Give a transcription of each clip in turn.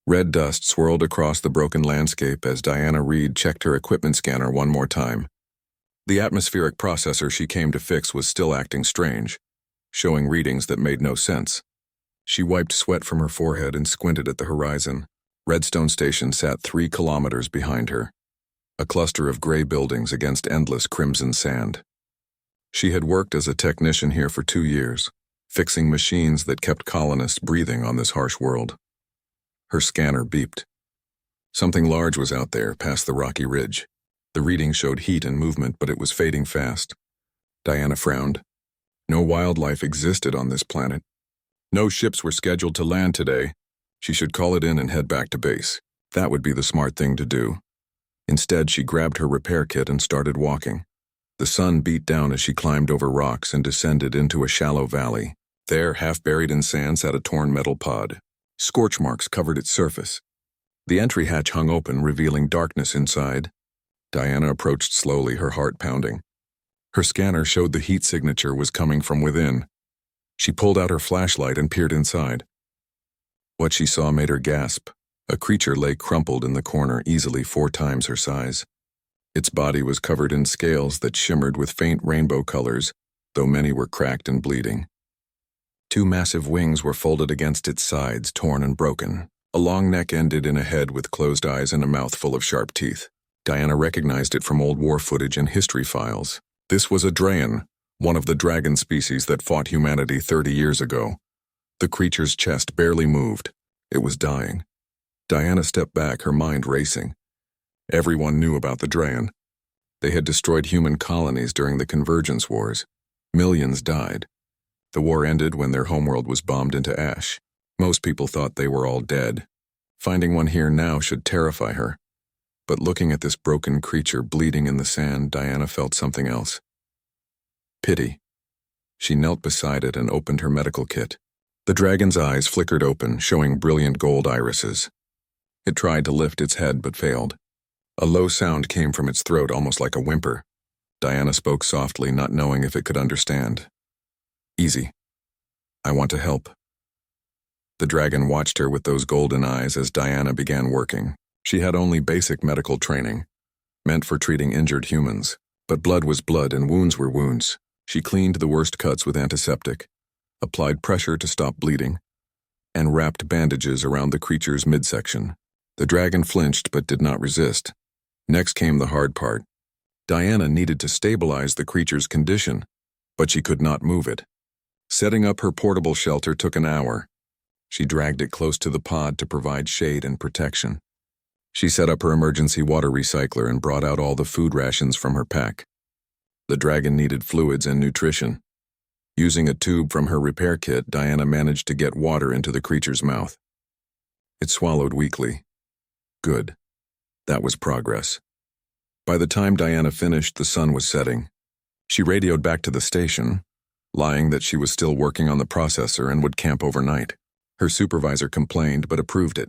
Red dust swirled across the broken landscape as Diana Reed checked her equipment scanner one more time. The atmospheric processor she came to fix was still acting strange, showing readings that made no sense. She wiped sweat from her forehead and squinted at the horizon. Redstone Station sat 3 kilometers behind her, a cluster of gray buildings against endless crimson sand. She had worked as a technician here for 2 years, fixing machines that kept colonists breathing on this harsh world. Her scanner beeped. Something large was out there, past the rocky ridge. The reading showed heat and movement, but it was fading fast. Diana frowned. No wildlife existed on this planet. No ships were scheduled to land today. She should call it in and head back to base. That would be the smart thing to do. Instead, she grabbed her repair kit and started walking. The sun beat down as she climbed over rocks and descended into a shallow valley. There, half buried in sand, sat a torn metal pod. Scorch marks covered its surface. The entry hatch hung open, revealing darkness inside. Diana approached slowly, her heart pounding. Her scanner showed the heat signature was coming from within. She pulled out her flashlight and peered inside. What she saw made her gasp. A creature lay crumpled in the corner, easily 4 times her size. Its body was covered in scales that shimmered with faint rainbow colors, though many were cracked and bleeding. 2 massive wings were folded against its sides, torn and broken. A long neck ended in a head with closed eyes and a mouth full of sharp teeth. Diana recognized it from old war footage and history files. This was a Drayan, one of the dragon species that fought humanity 30 years ago. The creature's chest barely moved. It was dying. Diana stepped back, her mind racing. Everyone knew about the Drayan. They had destroyed human colonies during the Convergence Wars. Millions died. The war ended when their homeworld was bombed into ash. Most people thought they were all dead. Finding one here now should terrify her. But looking at this broken creature bleeding in the sand, Diana felt something else. Pity. She knelt beside it and opened her medical kit. The dragon's eyes flickered open, showing brilliant gold irises. It tried to lift its head but failed. A low sound came from its throat, almost like a whimper. Diana spoke softly, not knowing if it could understand. Easy. I want to help. The dragon watched her with those golden eyes as Diana began working. She had only basic medical training, meant for treating injured humans. But blood was blood and wounds were wounds. She cleaned the worst cuts with antiseptic, applied pressure to stop bleeding, and wrapped bandages around the creature's midsection. The dragon flinched but did not resist. Next came the hard part. Diana needed to stabilize the creature's condition, but she could not move it. Setting up her portable shelter took an hour. She dragged it close to the pod to provide shade and protection. She set up her emergency water recycler and brought out all the food rations from her pack. The dragon needed fluids and nutrition. Using a tube from her repair kit, Diana managed to get water into the creature's mouth. It swallowed weakly. Good. That was progress. By the time Diana finished, the sun was setting. She radioed back to the station, lying that she was still working on the processor and would camp overnight. Her supervisor complained but approved it.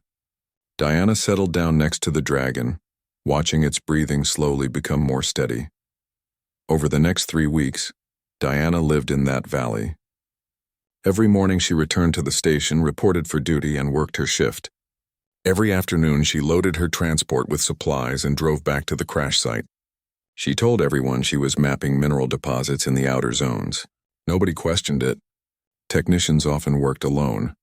Diana settled down next to the dragon, watching its breathing slowly become more steady. Over the next 3 weeks, Diana lived in that valley. Every morning she returned to the station, reported for duty, and worked her shift. Every afternoon she loaded her transport with supplies and drove back to the crash site. She told everyone she was mapping mineral deposits in the outer zones. Nobody questioned it. Technicians often worked alone.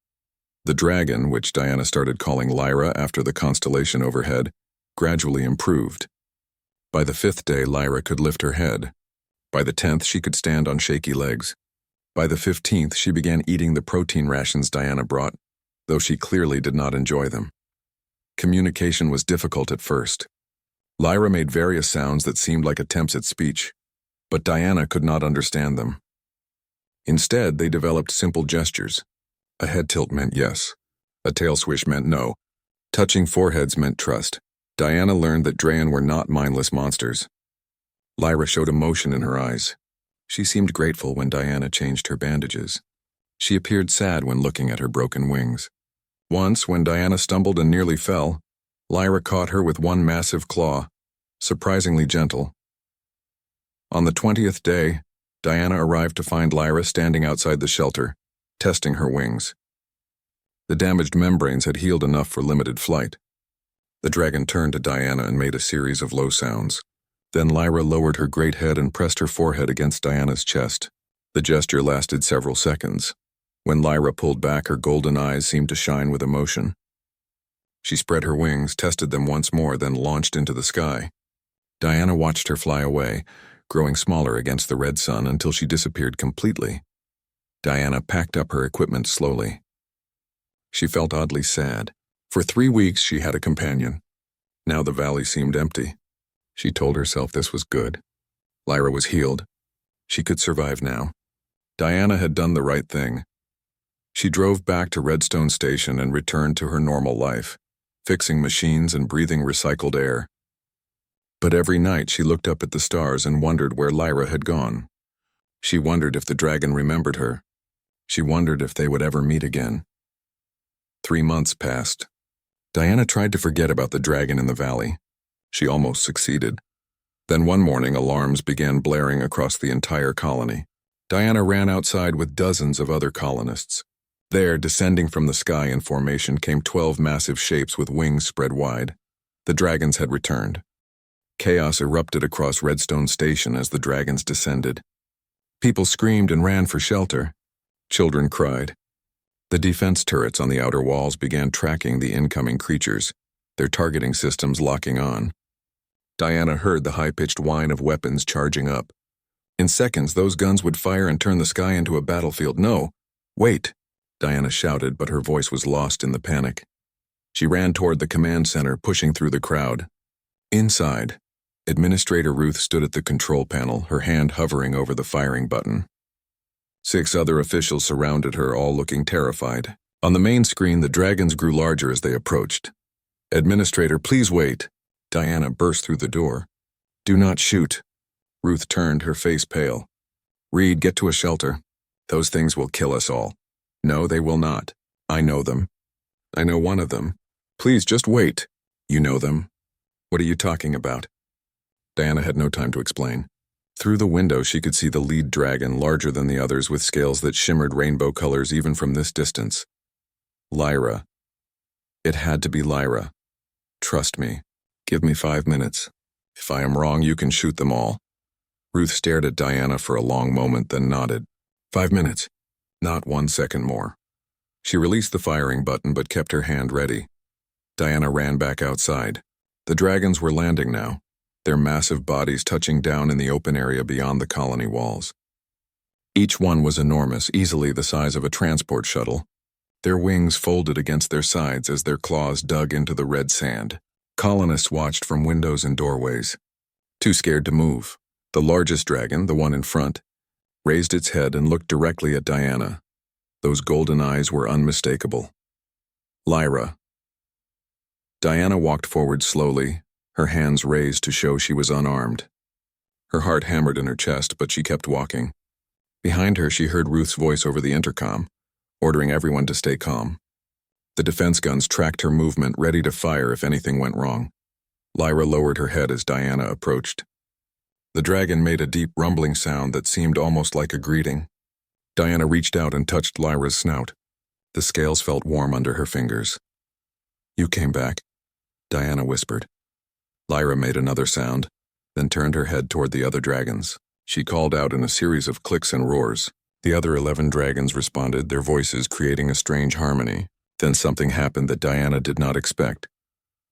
The dragon, which Diana started calling Lyra after the constellation overhead, gradually improved. By the 5th day, Lyra could lift her head. By the 10th, she could stand on shaky legs. By the 15th, she began eating the protein rations Diana brought, though she clearly did not enjoy them. Communication was difficult at first. Lyra made various sounds that seemed like attempts at speech, but Diana could not understand them. Instead, they developed simple gestures. A head tilt meant yes. A tail swish meant no. Touching foreheads meant trust. Diana learned that Drayan were not mindless monsters. Lyra showed emotion in her eyes. She seemed grateful when Diana changed her bandages. She appeared sad when looking at her broken wings. Once, when Diana stumbled and nearly fell, Lyra caught her with one massive claw, surprisingly gentle. On the 20th day, Diana arrived to find Lyra standing outside the shelter, testing her wings. The damaged membranes had healed enough for limited flight. The dragon turned to Diana and made a series of low sounds. Then Lyra lowered her great head and pressed her forehead against Diana's chest. The gesture lasted several seconds. When Lyra pulled back, her golden eyes seemed to shine with emotion. She spread her wings, tested them once more, then launched into the sky. Diana watched her fly away, growing smaller against the red sun until she disappeared completely. Diana packed up her equipment slowly. She felt oddly sad. For 3 weeks she had a companion. Now the valley seemed empty. She told herself this was good. Lyra was healed. She could survive now. Diana had done the right thing. She drove back to Redstone Station and returned to her normal life, fixing machines and breathing recycled air. But every night she looked up at the stars and wondered where Lyra had gone. She wondered if the dragon remembered her. She wondered if they would ever meet again. 3 months passed. Diana tried to forget about the dragon in the valley. She almost succeeded. Then one morning alarms began blaring across the entire colony. Diana ran outside with dozens of other colonists. There, descending from the sky in formation, came 12 massive shapes with wings spread wide. The dragons had returned. Chaos erupted across Redstone Station as the dragons descended. People screamed and ran for shelter. Children cried. The defense turrets on the outer walls began tracking the incoming creatures, their targeting systems locking on. Diana heard the high-pitched whine of weapons charging up. In seconds, those guns would fire and turn the sky into a battlefield. No, wait, Diana shouted, but her voice was lost in the panic. She ran toward the command center, pushing through the crowd. Inside, Administrator Ruth stood at the control panel, her hand hovering over the firing button. 6 other officials surrounded her, all looking terrified. On the main screen, the dragons grew larger as they approached. Administrator, please wait. Diana burst through the door. Do not shoot. Ruth turned, her face pale. Reed, get to a shelter. Those things will kill us all. No, they will not. I know them. I know one of them. Please just wait. You know them. What are you talking about? Diana had no time to explain. Through the window, she could see the lead dragon, larger than the others, with scales that shimmered rainbow colors even from this distance. Lyra. It had to be Lyra. Trust me. Give me 5 minutes. If I am wrong, you can shoot them all. Ruth stared at Diana for a long moment, then nodded. 5 minutes. Not 1 second more. She released the firing button but kept her hand ready. Diana ran back outside. The dragons were landing now, their massive bodies touching down in the open area beyond the colony walls. Each one was enormous, easily the size of a transport shuttle. Their wings folded against their sides as their claws dug into the red sand. Colonists watched from windows and doorways, too scared to move. The largest dragon, the one in front, raised its head and looked directly at Diana. Those golden eyes were unmistakable. Lyra. Diana walked forward slowly, her hands raised to show she was unarmed. Her heart hammered in her chest, but she kept walking. Behind her, she heard Ruth's voice over the intercom, ordering everyone to stay calm. The defense guns tracked her movement, ready to fire if anything went wrong. Lyra lowered her head as Diana approached. The dragon made a deep rumbling sound that seemed almost like a greeting. Diana reached out and touched Lyra's snout. The scales felt warm under her fingers. You came back, Diana whispered. Lyra made another sound, then turned her head toward the other dragons. She called out in a series of clicks and roars. The other 11 dragons responded, their voices creating a strange harmony. Then something happened that Diana did not expect.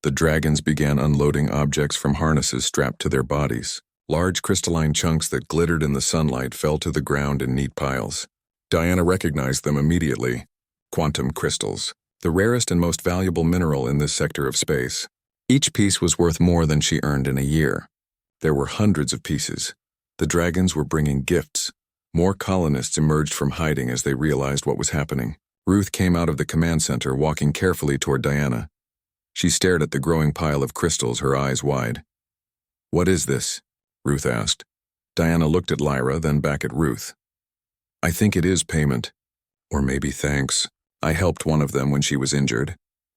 The dragons began unloading objects from harnesses strapped to their bodies. Large crystalline chunks that glittered in the sunlight fell to the ground in neat piles. Diana recognized them immediately. Quantum crystals, the rarest and most valuable mineral in this sector of space. Each piece was worth more than she earned in a year. There were hundreds of pieces. The dragons were bringing gifts. More colonists emerged from hiding as they realized what was happening. Ruth came out of the command center, walking carefully toward Diana. She stared at the growing pile of crystals, her eyes wide. What is this? Ruth asked. Diana looked at Lyra, then back at Ruth. I think it is payment. Or maybe thanks. I helped one of them when she was injured.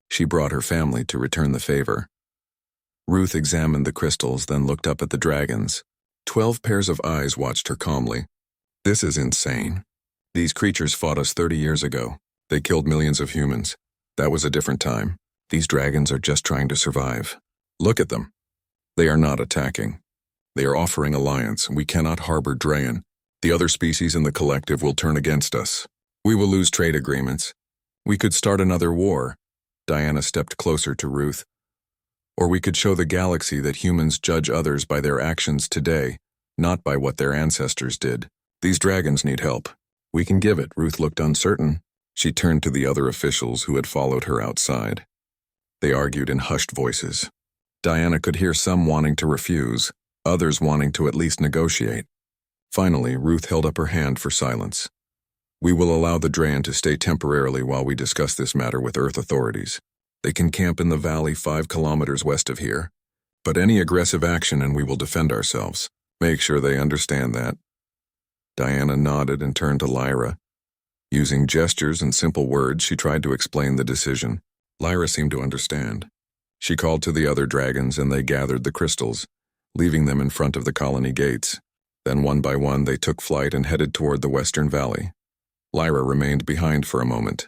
She brought her family to return the favor. Ruth examined the crystals, then looked up at the dragons. 12 pairs of eyes watched her calmly. This is insane. These creatures fought us 30 years ago. They killed millions of humans. That was a different time. These dragons are just trying to survive. Look at them. They are not attacking. They are offering alliance. We cannot harbor Draen. The other species in the collective will turn against us. We will lose trade agreements. We could start another war. Diana stepped closer to Ruth. Or we could show the galaxy that humans judge others by their actions today, not by what their ancestors did. These dragons need help. We can give it. Ruth looked uncertain. She turned to the other officials who had followed her outside. They argued in hushed voices. Diana could hear some wanting to refuse, others wanting to at least negotiate. Finally, Ruth held up her hand for silence. We will allow the Draen to stay temporarily while we discuss this matter with Earth authorities. They can camp in the valley 5 kilometers west of here. But any aggressive action and we will defend ourselves. Make sure they understand that. Diana nodded and turned to Lyra. Using gestures and simple words, she tried to explain the decision. Lyra seemed to understand. She called to the other dragons and they gathered the crystals, leaving them in front of the colony gates. Then one by one they took flight and headed toward the western valley. Lyra remained behind for a moment.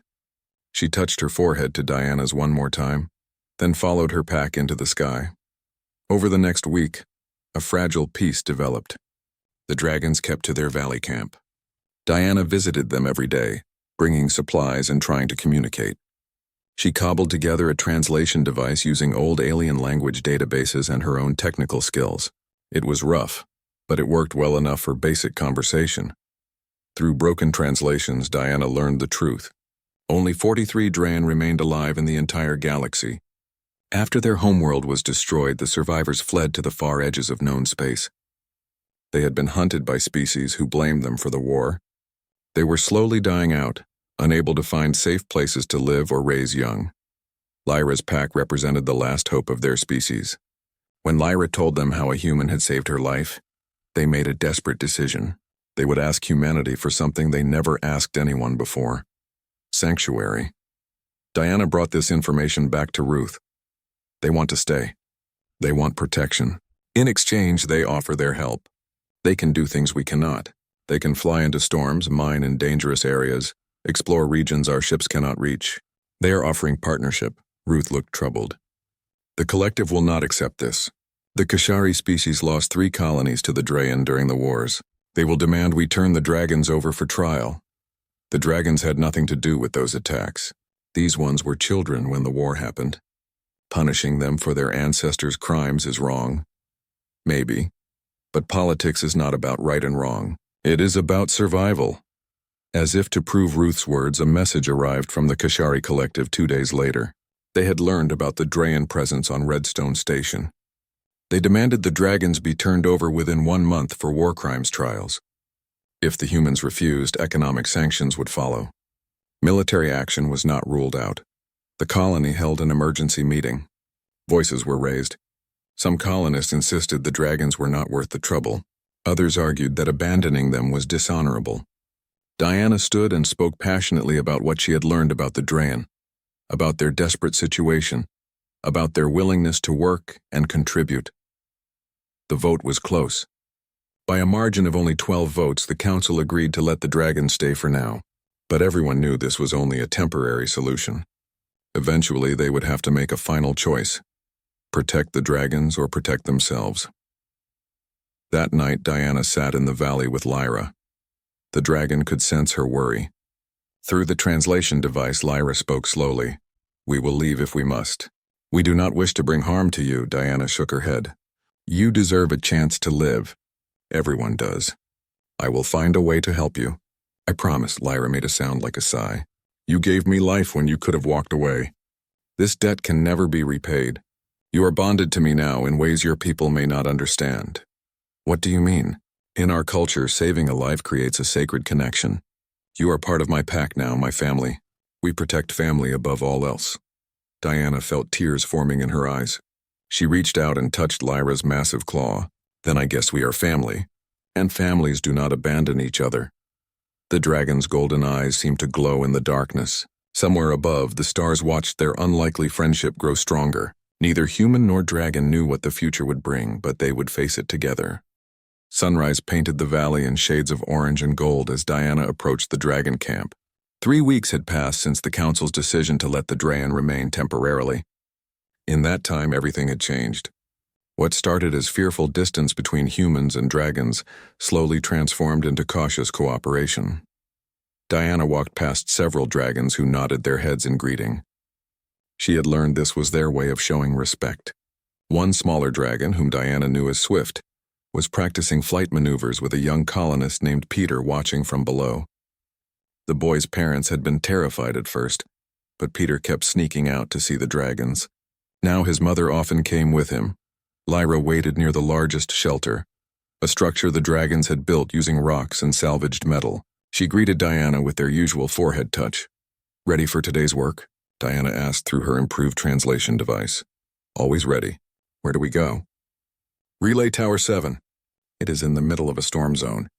She touched her forehead to Diana's one more time, then followed her pack into the sky. Over the next week, a fragile peace developed. The dragons kept to their valley camp. Diana visited them every day, bringing supplies and trying to communicate. She cobbled together a translation device using old alien language databases and her own technical skills. It was rough, but it worked well enough for basic conversation. Through broken translations, Diana learned the truth. Only 43 Draen remained alive in the entire galaxy. After their homeworld was destroyed, the survivors fled to the far edges of known space. They had been hunted by species who blamed them for the war. They were slowly dying out, unable to find safe places to live or raise young. Lyra's pack represented the last hope of their species. When Lyra told them how a human had saved her life, they made a desperate decision. They would ask humanity for something they never asked anyone before. Sanctuary. Diana brought this information back to Ruth. They want to stay. They want protection. In exchange, they offer their help. They can do things we cannot. They can fly into storms, mine in dangerous areas, explore regions our ships cannot reach. They are offering partnership. Ruth looked troubled. The collective will not accept this. The Kashari species lost 3 colonies to the Draen during the wars. They will demand we turn the dragons over for trial. The dragons had nothing to do with those attacks. These ones were children when the war happened. Punishing them for their ancestors' crimes is wrong. Maybe. But politics is not about right and wrong. It is about survival. As if to prove Ruth's words, a message arrived from the Kashari collective 2 days later. They had learned about the Draen presence on Redstone Station. They demanded the dragons be turned over within 1 month for war crimes trials. If the humans refused, economic sanctions would follow. Military action was not ruled out. The colony held an emergency meeting. Voices were raised. Some colonists insisted the dragons were not worth the trouble. Others argued that abandoning them was dishonorable. Diana stood and spoke passionately about what she had learned about the Draen, about their desperate situation, about their willingness to work and contribute. The vote was close. By a margin of only 12 votes, the council agreed to let the dragons stay for now. But everyone knew this was only a temporary solution. Eventually, they would have to make a final choice: protect the dragons or protect themselves. That night, Diana sat in the valley with Lyra. The dragon could sense her worry. Through the translation device, Lyra spoke slowly. "We will leave if we must. We do not wish to bring harm to you." Diana shook her head. "You deserve a chance to live. Everyone does. I will find a way to help you. I promise." Lyra made a sound like a sigh. "You gave me life when you could have walked away. This debt can never be repaid. You are bonded to me now in ways your people may not understand." "What do you mean?" "In our culture, saving a life creates a sacred connection. You are part of my pack now, my family. We protect family above all else." Diana felt tears forming in her eyes. She reached out and touched Lyra's massive claw. "Then I guess we are family. And families do not abandon each other." The dragon's golden eyes seemed to glow in the darkness. Somewhere above, the stars watched their unlikely friendship grow stronger. Neither human nor dragon knew what the future would bring, but they would face it together. Sunrise painted the valley in shades of orange and gold as Diana approached the dragon camp. 3 weeks had passed since the Council's decision to let the Draen remain temporarily. In that time, everything had changed. What started as fearful distance between humans and dragons slowly transformed into cautious cooperation. Diana walked past several dragons who nodded their heads in greeting. She had learned this was their way of showing respect. One smaller dragon, whom Diana knew as Swift, was practicing flight maneuvers with a young colonist named Peter watching from below. The boy's parents had been terrified at first, but Peter kept sneaking out to see the dragons. Now his mother often came with him. Lyra waited near the largest shelter, a structure the dragons had built using rocks and salvaged metal. She greeted Diana with their usual forehead touch. "Ready for today's work?" Diana asked through her improved translation device. "Always ready. Where do we go?" "Relay Tower 7. It is in the middle of a storm zone.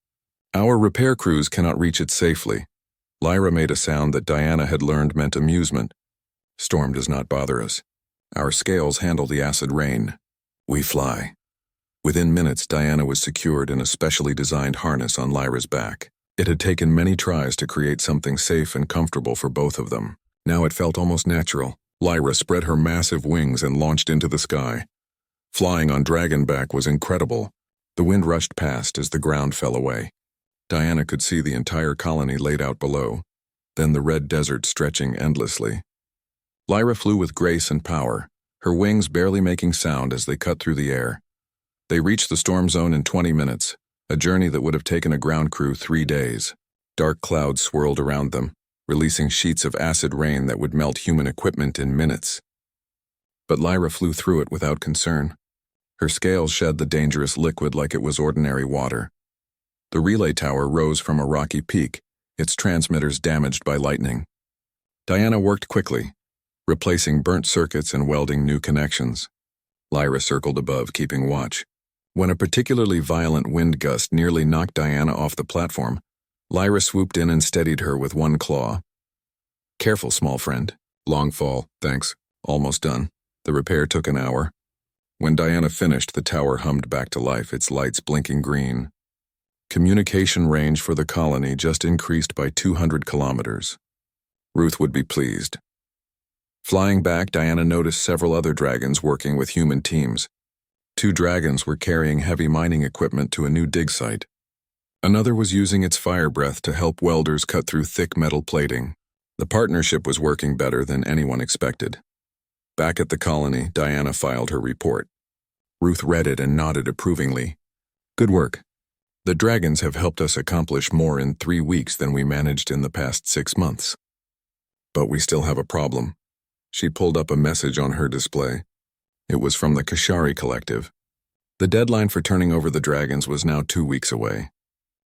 Our repair crews cannot reach it safely." Lyra made a sound that Diana had learned meant amusement. "Storm does not bother us. Our scales handle the acid rain. We fly." Within minutes, Diana was secured in a specially designed harness on Lyra's back. It had taken many tries to create something safe and comfortable for both of them. Now it felt almost natural. Lyra spread her massive wings and launched into the sky. Flying on dragonback was incredible. The wind rushed past as the ground fell away. Diana could see the entire colony laid out below, then the red desert stretching endlessly. Lyra flew with grace and power, her wings barely making sound as they cut through the air. They reached the storm zone in 20 minutes, a journey that would have taken a ground crew 3 days. Dark clouds swirled around them, releasing sheets of acid rain that would melt human equipment in minutes. But Lyra flew through it without concern. Her scales shed the dangerous liquid like it was ordinary water. The relay tower rose from a rocky peak, its transmitters damaged by lightning. Diana worked quickly, replacing burnt circuits and welding new connections. Lyra circled above, keeping watch. When a particularly violent wind gust nearly knocked Diana off the platform, Lyra swooped in and steadied her with one claw. "Careful, small friend. Long fall, thanks. Almost done." The repair took an hour. When Diana finished, the tower hummed back to life, its lights blinking green. Communication range for the colony just increased by 200 kilometers. Ruth would be pleased. Flying back, Diana noticed several other dragons working with human teams. 2 dragons were carrying heavy mining equipment to a new dig site. Another was using its fire breath to help welders cut through thick metal plating. The partnership was working better than anyone expected. Back at the colony, Diana filed her report. Ruth read it and nodded approvingly. "Good work. The dragons have helped us accomplish more in 3 weeks than we managed in the past 6 months. But we still have a problem." She pulled up a message on her display. It was from the Kashari Collective. The deadline for turning over the dragons was now 2 weeks away.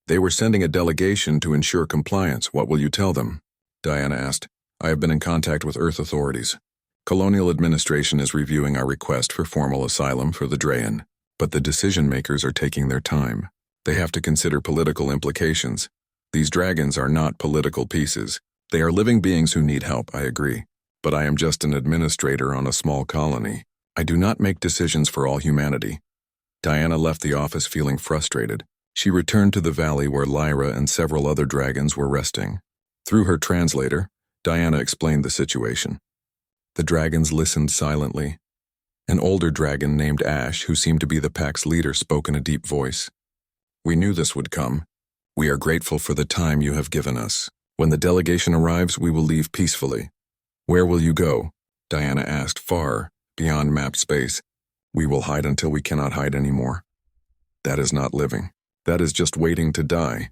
They were sending a delegation to ensure compliance. "What will you tell them?" Diana asked. "I have been in contact with Earth authorities. Colonial administration is reviewing our request for formal asylum for the Draen, but the decision-makers are taking their time. They have to consider political implications. These dragons are not political pieces. They are living beings who need help, I agree. But I am just an administrator on a small colony. I do not make decisions for all humanity." Diana left the office feeling frustrated. She returned to the valley where Lyra and several other dragons were resting. Through her translator, Diana explained the situation. The dragons listened silently. An older dragon named Ash, who seemed to be the pack's leader, spoke in a deep voice. "We knew this would come. We are grateful for the time you have given us. When the delegation arrives, we will leave peacefully." "Where will you go?" Diana asked, far beyond mapped space. "We will hide until we cannot hide anymore." "That is not living. That is just waiting to die."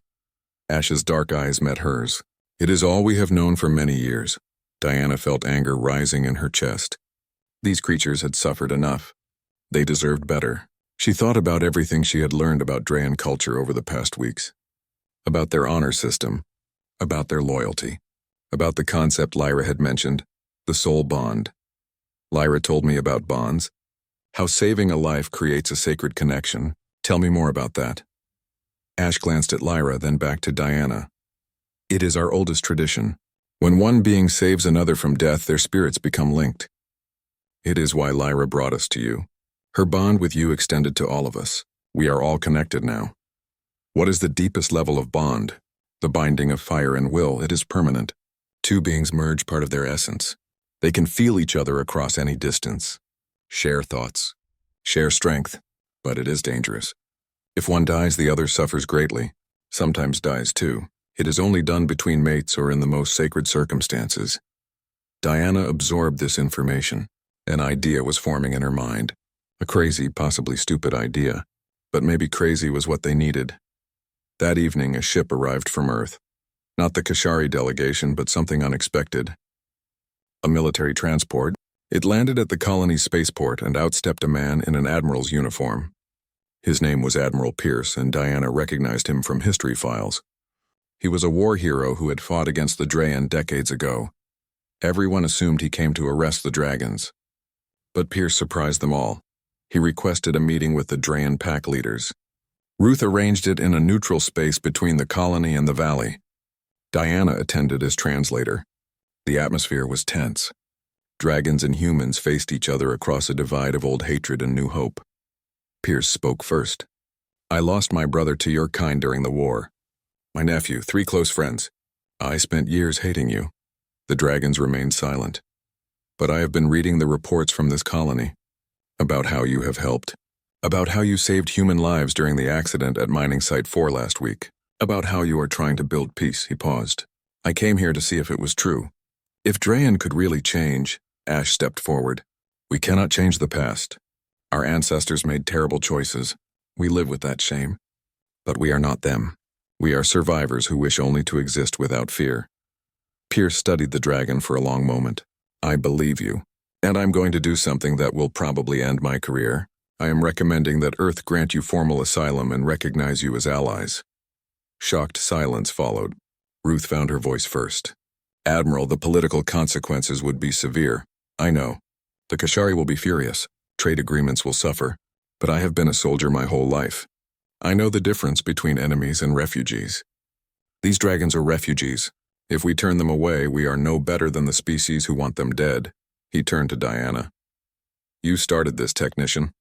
Ash's dark eyes met hers. "It is all we have known for many years." Diana felt anger rising in her chest. These creatures had suffered enough. They deserved better. She thought about everything she had learned about Draen culture over the past weeks. About their honor system. About their loyalty. About the concept Lyra had mentioned, the soul bond. Lyra told me about bonds. How saving a life creates a sacred connection. Tell me more about that. Ash glanced at Lyra, then back to Diana. "It is our oldest tradition. When one being saves another from death, their spirits become linked. It is why Lyra brought us to you. Her bond with you extended to all of us. We are all connected now. What is the deepest level of bond? The binding of fire and will. It is permanent. Two beings merge part of their essence. They can feel each other across any distance, share thoughts, share strength, but it is dangerous. If one dies, the other suffers greatly, sometimes dies too. It is only done between mates or in the most sacred circumstances. Diana absorbed this information. An idea was forming in her mind. A crazy, possibly stupid idea, but maybe crazy was what they needed. That evening, a ship arrived from Earth. Not the Kashari delegation, but something unexpected. A military transport. It landed at the colony's spaceport and outstepped a man in an admiral's uniform. His name was Admiral Pierce, and Diana recognized him from history files. He was a war hero who had fought against the Drayan decades ago. Everyone assumed he came to arrest the dragons. But Pierce surprised them all. He requested a meeting with the Drayan pack leaders. Ruth arranged it in a neutral space between the colony and the valley. Diana attended as translator. The atmosphere was tense. Dragons and humans faced each other across a divide of old hatred and new hope. Pierce spoke first. "I lost my brother to your kind during the war. My nephew, 3 close friends. I spent years hating you." The dragons remained silent. "But I have been reading the reports from this colony, about how you have helped, about how you saved human lives during the accident at Mining Site 4 last week, about how you are trying to build peace." He paused. "I came here to see if it was true. If Drayan could really change," Ash stepped forward. "We cannot change the past. Our ancestors made terrible choices. We live with that shame. But we are not them. We are survivors who wish only to exist without fear." Pierce studied the dragon for a long moment. "I believe you. And I'm going to do something that will probably end my career. I am recommending that Earth grant you formal asylum and recognize you as allies." Shocked silence followed. Ruth found her voice first. "Admiral, the political consequences would be severe. I know. The Kashari will be furious. Trade agreements will suffer. But I have been a soldier my whole life. I know the difference between enemies and refugees. These dragons are refugees. If we turn them away, we are no better than the species who want them dead." He turned to Diana. "You started this, technician.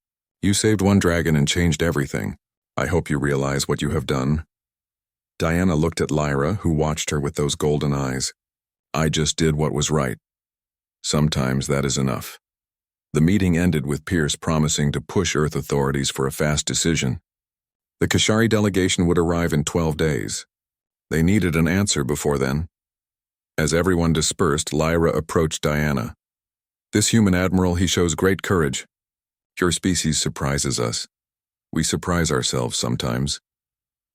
You saved one dragon and changed everything. I hope you realize what you have done." Diana looked at Lyra, who watched her with those golden eyes. "I just did what was right. Sometimes that is enough." The meeting ended with Pierce promising to push Earth authorities for a fast decision. The Kashari delegation would arrive in 12 days. They needed an answer before then. As everyone dispersed, Lyra approached Diana. "This human admiral, he shows great courage. Your species surprises us. We surprise ourselves sometimes."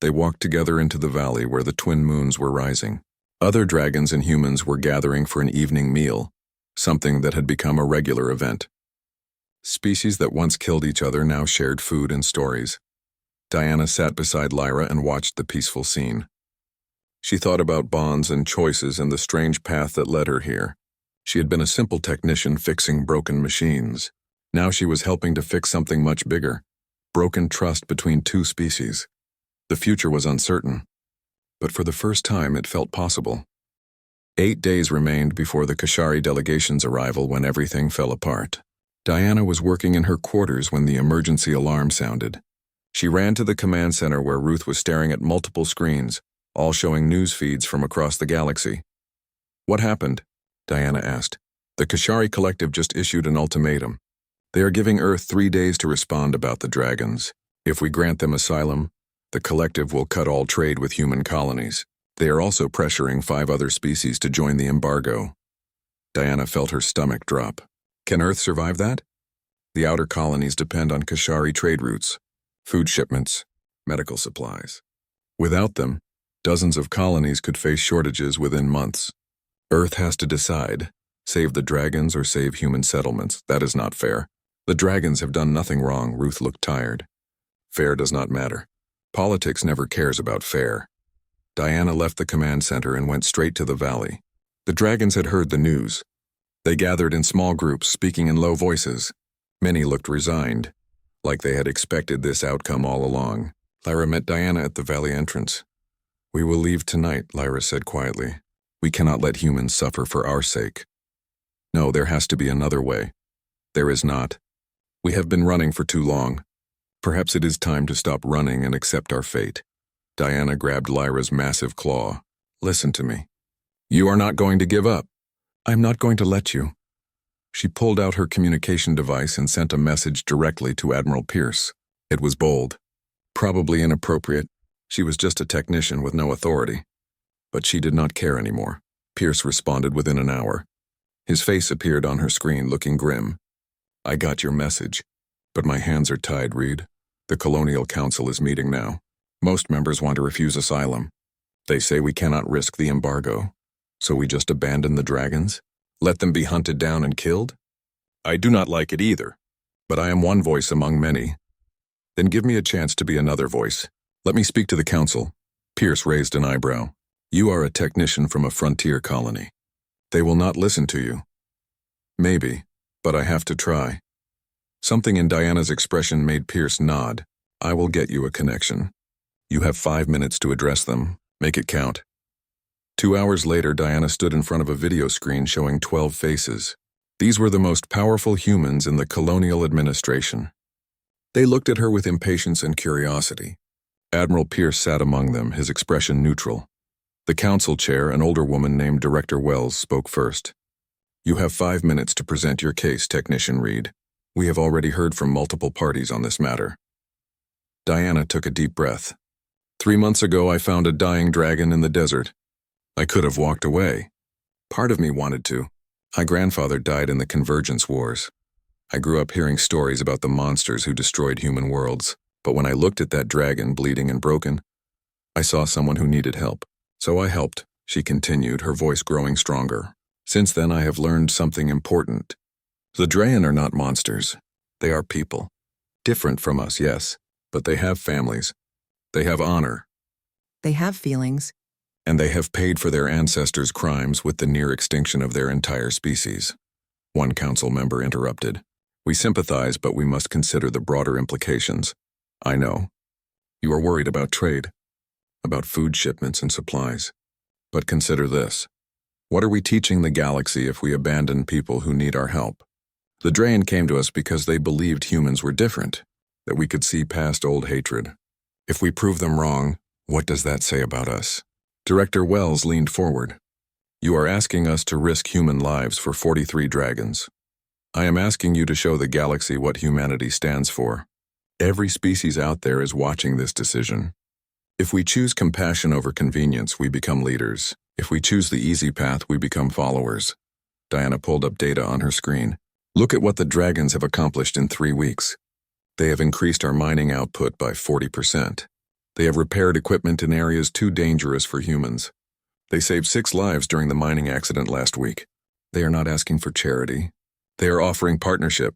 They walked together into the valley where the twin moons were rising. Other dragons and humans were gathering for an evening meal, something that had become a regular event. Species that once killed each other now shared food and stories. Diana sat beside Lyra and watched the peaceful scene. She thought about bonds and choices and the strange path that led her here. She had been a simple technician fixing broken machines. Now she was helping to fix something much bigger, broken trust between two species. The future was uncertain, but for the first time it felt possible. 8 days remained before the Kashari delegation's arrival when everything fell apart. Diana was working in her quarters when the emergency alarm sounded. She ran to the command center where Ruth was staring at multiple screens, all showing news feeds from across the galaxy. "What happened?" Diana asked. "The Kashari Collective just issued an ultimatum. They are giving Earth 3 days to respond about the dragons. If we grant them asylum, the Collective will cut all trade with human colonies. They are also pressuring 5 other species to join the embargo." Diana felt her stomach drop. Can Earth survive that? The outer colonies depend on Kashari trade routes, food shipments, medical supplies. Without them, dozens of colonies could face shortages within months. Earth has to decide, save the dragons or save human settlements. That is not fair. The dragons have done nothing wrong. Ruth looked tired. Fair does not matter. Politics never cares about fair. Diana left the command center and went straight to the valley. The dragons had heard the news. They gathered in small groups, speaking in low voices. Many looked resigned, like they had expected this outcome all along. Lyra met Diana at the valley entrance. "We will leave tonight," Lyra said quietly. "We cannot let humans suffer for our sake." "No, there has to be another way." "There is not. We have been running for too long. Perhaps it is time to stop running and accept our fate." Diana grabbed Lyra's massive claw. "Listen to me. You are not going to give up. I'm not going to let you. She pulled out her communication device and sent a message directly to Admiral Pierce. It was bold, probably inappropriate. She was just a technician with no authority. But she did not care anymore. Pierce responded within an hour. His face appeared on her screen, looking grim. I got your message, but my hands are tied, Reed. The Colonial Council is meeting now. Most members want to refuse asylum. They say we cannot risk the embargo. So we just abandon the dragons? Let them be hunted down and killed? I do not like it either, but I am one voice among many. Then give me a chance to be another voice. Let me speak to the council. Pierce raised an eyebrow. You are a technician from a frontier colony. They will not listen to you. Maybe, but I have to try. Something in Diana's expression made Pierce nod. I will get you a connection. You have 5 minutes to address them. Make it count. 2 hours later, Diana stood in front of a video screen showing 12 faces. These were the most powerful humans in the colonial administration. They looked at her with impatience and curiosity. Admiral Pierce sat among them, his expression neutral. The council chair, an older woman named Director Wells, spoke first. You have 5 minutes to present your case, Technician Reed. We have already heard from multiple parties on this matter. Diana took a deep breath. 3 months ago, I found a dying dragon in the desert. I could have walked away. Part of me wanted to. My grandfather died in the Convergence Wars. I grew up hearing stories about the monsters who destroyed human worlds, but when I looked at that dragon bleeding and broken, I saw someone who needed help. So I helped, she continued, her voice growing stronger. Since then, I have learned something important. The Draen are not monsters. They are people. Different from us, yes, but they have families. They have honor. They have feelings. And they have paid for their ancestors' crimes with the near extinction of their entire species. One council member interrupted. We sympathize, but we must consider the broader implications. I know. You are worried about trade, about food shipments and supplies. But consider this. What are we teaching the galaxy if we abandon people who need our help? The Draen came to us because they believed humans were different, that we could see past old hatred. If we prove them wrong, what does that say about us? Director Wells leaned forward. You are asking us to risk human lives for 43 dragons. I am asking you to show the galaxy what humanity stands for. Every species out there is watching this decision. If we choose compassion over convenience, we become leaders. If we choose the easy path, we become followers. Diana pulled up data on her screen. Look at what the dragons have accomplished in 3 weeks. They have increased our mining output by 40%. They have repaired equipment in areas too dangerous for humans. They saved 6 lives during the mining accident last week. They are not asking for charity. They are offering partnership.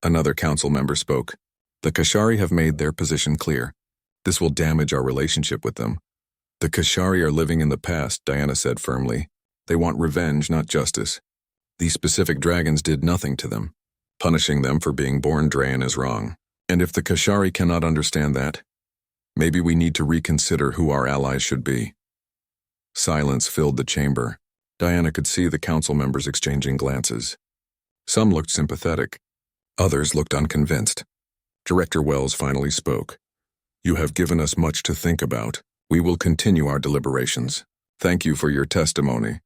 Another council member spoke. The Kashari have made their position clear. This will damage our relationship with them. The Kashari are living in the past, Diana said firmly. They want revenge, not justice. These specific dragons did nothing to them. Punishing them for being born Draen is wrong. And if the Kashari cannot understand that, maybe we need to reconsider who our allies should be. Silence filled the chamber. Diana could see the council members exchanging glances. Some looked sympathetic. Others looked unconvinced. Director Wells finally spoke. You have given us much to think about. We will continue our deliberations. Thank you for your testimony.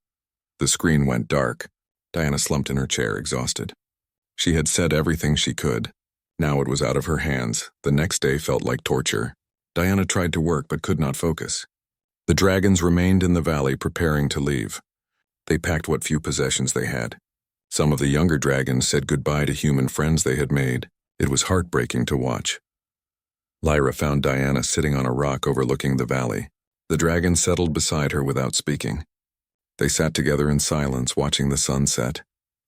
The screen went dark. Diana slumped in her chair, exhausted. She had said everything she could. Now it was out of her hands. The next day felt like torture. Diana tried to work but could not focus. The dragons remained in the valley, preparing to leave. They packed what few possessions they had. Some of the younger dragons said goodbye to human friends they had made. It was heartbreaking to watch. Lyra found Diana sitting on a rock overlooking the valley. The dragon settled beside her without speaking. They sat together in silence, watching the sun set.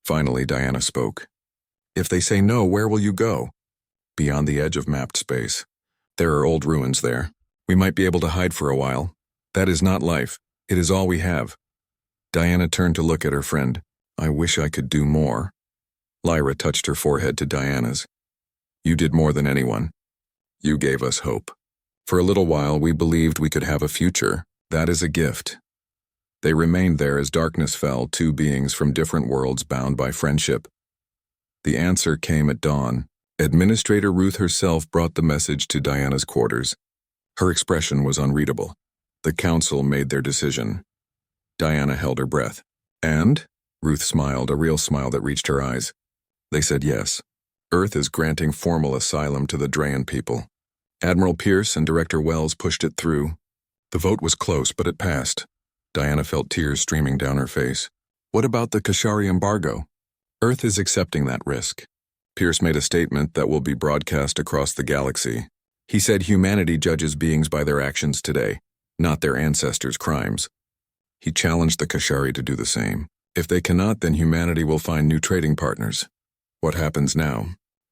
Finally, Diana spoke. If they say no, where will you go? Beyond the edge of mapped space. There are old ruins there. We might be able to hide for a while. That is not life. It is all we have. Diana turned to look at her friend. I wish I could do more. Lyra touched her forehead to Diana's. You did more than anyone. You gave us hope. For a little while, we believed we could have a future. That is a gift. They remained there as darkness fell, 2 beings from different worlds bound by friendship. The answer came at dawn. Administrator Ruth herself brought the message to Diana's quarters. Her expression was unreadable. The council made their decision. Diana held her breath. And? Ruth smiled, a real smile that reached her eyes. They said yes. Earth is granting formal asylum to the Drayan people. Admiral Pierce and Director Wells pushed it through. The vote was close, but it passed. Diana felt tears streaming down her face. What about the Kashari embargo? Earth is accepting that risk. Pierce made a statement that will be broadcast across the galaxy. He said humanity judges beings by their actions today, not their ancestors' crimes. He challenged the Kashari to do the same. If they cannot, then humanity will find new trading partners. What happens now?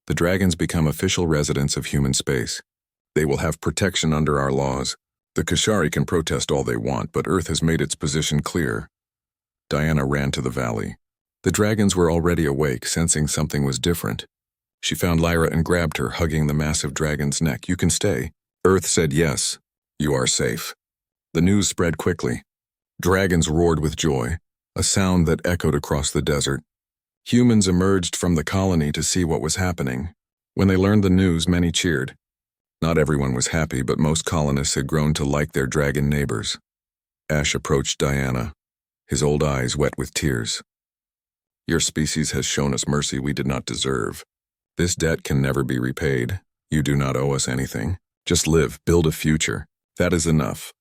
The dragons become official residents of human space. They will have protection under our laws. The Kashari can protest all they want, but Earth has made its position clear. Diana ran to the valley. The dragons were already awake, sensing something was different. She found Lyra and grabbed her, hugging the massive dragon's neck. You can stay. Earth said yes. You are safe. The news spread quickly. Dragons roared with joy, a sound that echoed across the desert. Humans emerged from the colony to see what was happening. When they learned the news, many cheered. Not everyone was happy, but most colonists had grown to like their dragon neighbors. Ash approached Diana, his old eyes wet with tears. Your species has shown us mercy we did not deserve. This debt can never be repaid. You do not owe us anything. Just live, build a future. That is enough.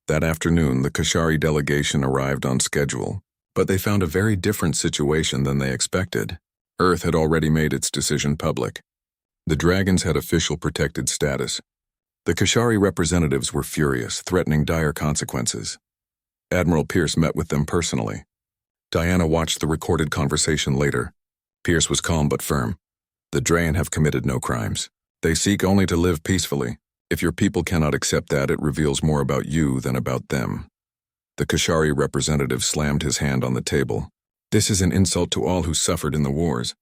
That afternoon, the Kashari delegation arrived on schedule, but they found a very different situation than they expected. Earth had already made its decision public. The dragons had official protected status. The Kashari representatives were furious, threatening dire consequences. Admiral Pierce met with them personally. Diana watched the recorded conversation later. Pierce was calm but firm. The Drayan have committed no crimes. They seek only to live peacefully. If your people cannot accept that, it reveals more about you than about them. The Kashari representative slammed his hand on the table. This is an insult to all who suffered in the wars.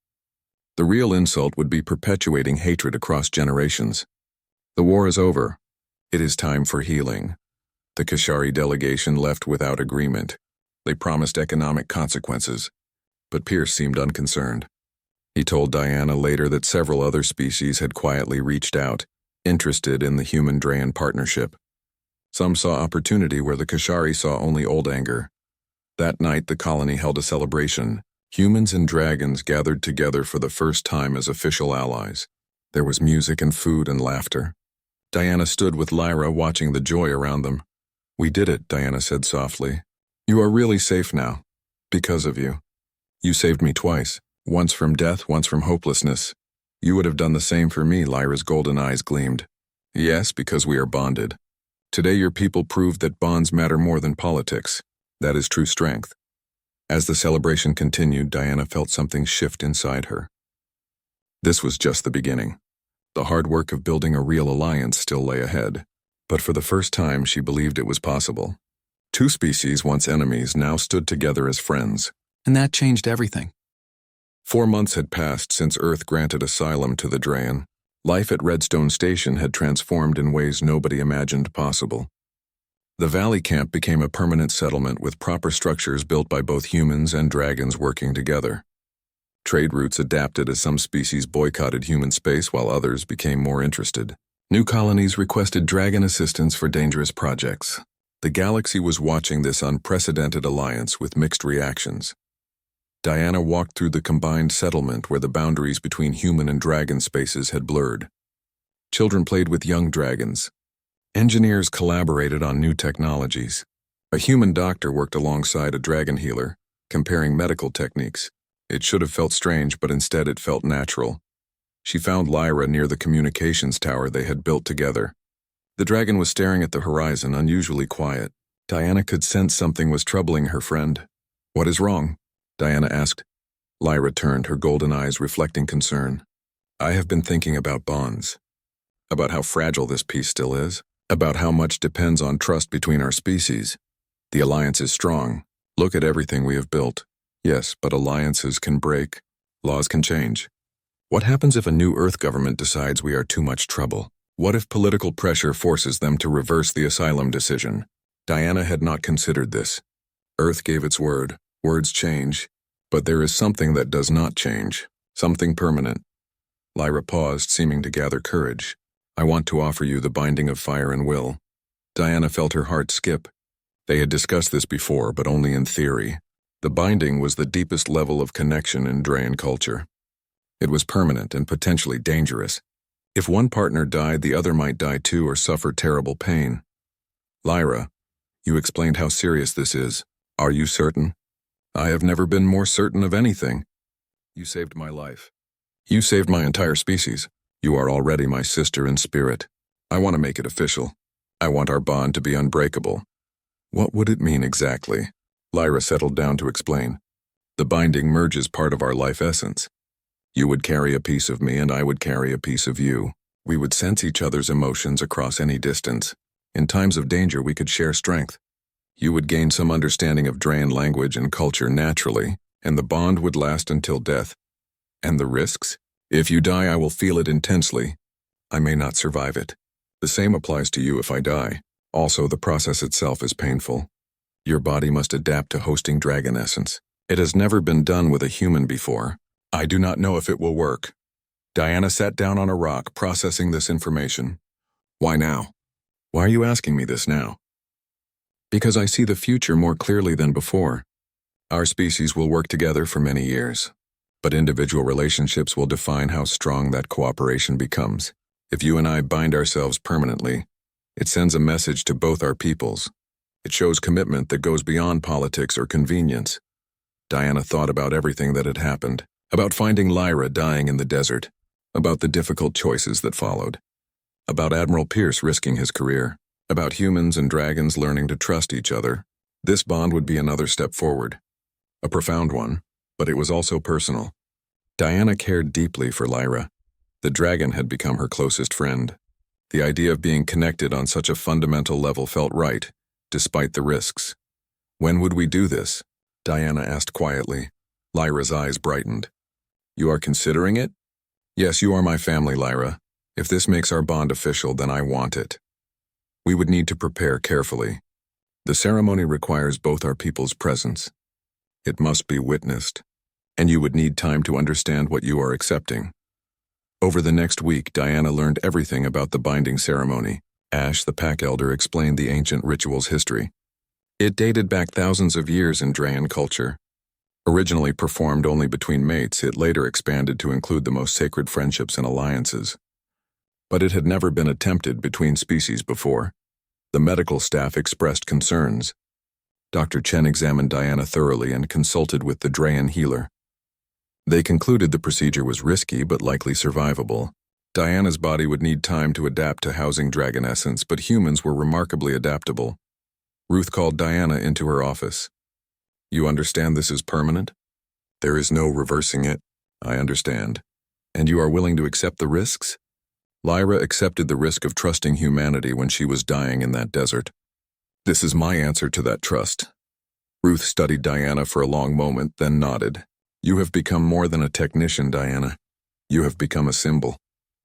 The real insult would be perpetuating hatred across generations. The war is over. It is time for healing. The Kashari delegation left without agreement. They promised economic consequences, but Pierce seemed unconcerned. He told Diana later that several other species had quietly reached out, interested in the human-Drayan partnership. Some saw opportunity where the Kashari saw only old anger. That night, the colony held a celebration. Humans and dragons gathered together for the first time as official allies. There was music and food and laughter. Diana stood with Lyra, watching the joy around them. We did it, Diana said softly. You are really safe now. Because of you. You saved me twice. Once from death, once from hopelessness. You would have done the same for me, Lyra's golden eyes gleamed. Yes, because we are bonded. Today your people proved that bonds matter more than politics. That is true strength. As the celebration continued, Diana felt something shift inside her. This was just the beginning. The hard work of building a real alliance still lay ahead. But for the first time, she believed it was possible. Two species, once enemies, now stood together as friends. And that changed everything. 4 months had passed since Earth granted asylum to the Drayan. Life at Redstone Station had transformed in ways nobody imagined possible. The Valley Camp became a permanent settlement with proper structures built by both humans and dragons working together. Trade routes adapted as some species boycotted human space while others became more interested. New colonies requested dragon assistance for dangerous projects. The galaxy was watching this unprecedented alliance with mixed reactions. Diana walked through the combined settlement where the boundaries between human and dragon spaces had blurred. Children played with young dragons. Engineers collaborated on new technologies. A human doctor worked alongside a dragon healer, comparing medical techniques. It should have felt strange, but instead it felt natural. She found Lyra near the communications tower they had built together. The dragon was staring at the horizon, unusually quiet. Diana could sense something was troubling her friend. What is wrong? Diana asked. Lyra turned, her golden eyes reflecting concern. I have been thinking about bonds. About how fragile this peace still is. About how much depends on trust between our species. The alliance is strong. Look at everything we have built. Yes, but alliances can break. Laws can change. What happens if a new Earth government decides we are too much trouble? What if political pressure forces them to reverse the asylum decision? Diana had not considered this. Earth gave its word. Words change. But there is something that does not change. Something permanent. Lyra paused, seeming to gather courage. I want to offer you the binding of fire and will. Diana felt her heart skip. They had discussed this before, but only in theory. The binding was the deepest level of connection in Drayan culture. It was permanent and potentially dangerous. If one partner died, the other might die too or suffer terrible pain. Lyra, you explained how serious this is. Are you certain? I have never been more certain of anything. You saved my life. You saved my entire species. You are already my sister in spirit. I want to make it official. I want our bond to be unbreakable. What would it mean exactly? Lyra settled down to explain. The binding merges part of our life essence. You would carry a piece of me and I would carry a piece of you. We would sense each other's emotions across any distance. In times of danger, we could share strength. You would gain some understanding of Drayan language and culture naturally, and the bond would last until death. And the risks? If you die, I will feel it intensely. I may not survive it. The same applies to you if I die. Also, the process itself is painful. Your body must adapt to hosting dragon essence. It has never been done with a human before. I do not know if it will work. Diana sat down on a rock, processing this information. Why now? Why are you asking me this now? Because I see the future more clearly than before. Our species will work together for many years, but individual relationships will define how strong that cooperation becomes. If you and I bind ourselves permanently, it sends a message to both our peoples. It shows commitment that goes beyond politics or convenience. Diana thought about everything that had happened, about finding Lyra dying in the desert, about the difficult choices that followed, about Admiral Pierce risking his career, about humans and dragons learning to trust each other. This bond would be another step forward. A profound one, but it was also personal. Diana cared deeply for Lyra. The dragon had become her closest friend. The idea of being connected on such a fundamental level felt right, despite the risks. When would we do this? Diana asked quietly. Lyra's eyes brightened. You are considering it? Yes, you are my family, Lyra. If this makes our bond official, then I want it. We would need to prepare carefully. The ceremony requires both our people's presence. It must be witnessed, and you would need time to understand what you are accepting. Over the next week, Diana learned everything about the binding ceremony. Ash, the pack elder, explained the ancient ritual's history. It dated back thousands of years in Drayan culture. Originally performed only between mates, it later expanded to include the most sacred friendships and alliances. But it had never been attempted between species before. The medical staff expressed concerns. Dr. Chen examined Diana thoroughly and consulted with the Drayan healer. They concluded the procedure was risky but likely survivable. Diana's body would need time to adapt to housing dragon essence, but humans were remarkably adaptable. Ruth called Diana into her office. You understand this is permanent? There is no reversing it. I understand. And you are willing to accept the risks? Lyra accepted the risk of trusting humanity when she was dying in that desert. This is my answer to that trust. Ruth studied Diana for a long moment, then nodded. You have become more than a technician, Diana. You have become a symbol.